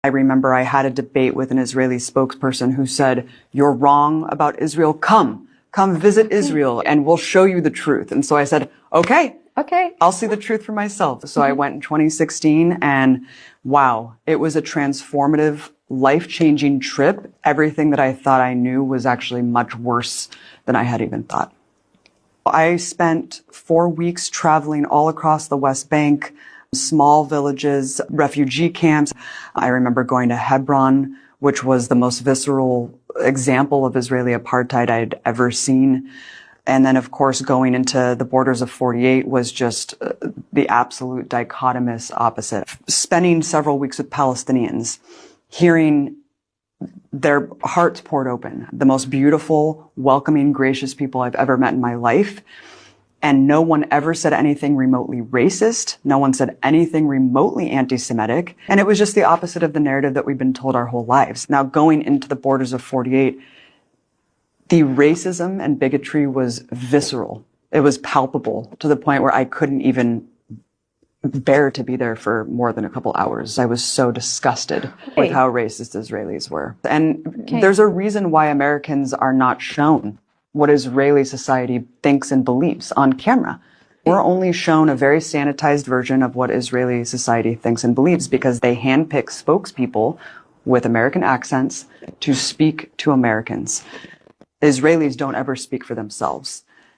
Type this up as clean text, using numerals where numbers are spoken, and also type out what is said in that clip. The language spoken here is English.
I remember I had a debate with an Israeli spokesperson who said, "You're wrong about Israel. Come visit Israel and we'll show you the truth." And so I said, okay, I'll see the truth for myself. So I went in 2016 and wow, it was a transformative, life-changing trip. Everything that I thought I knew was actually much worse than I had even thought. I spent 4 weeks traveling all across the West Bank, small villages, refugee camps. I remember going to Hebron, which was the most visceral example of Israeli apartheid I'd ever seen. And then, of course, going into the borders of 48 was just the absolute dichotomous opposite. Spending several weeks with Palestinians, hearing their hearts poured open, the most beautiful, welcoming, gracious people I've ever met in my life. And no one ever said anything remotely racist. No one said anything remotely anti-Semitic. And it was just the opposite of the narrative that we've been told our whole lives. Now, going into the borders of 48, the racism and bigotry was visceral. It was palpable to the point where I couldn't even bear to be there for more than a couple hours. I was so disgusted with how racist Israelis were. And there's a reason why Americans are not shown what Israeli society thinks and believes on camera. We're only shown a very sanitized version of what Israeli society thinks and believes because they handpick spokespeople with American accents to speak to Americans. Israelis don't ever speak for themselves.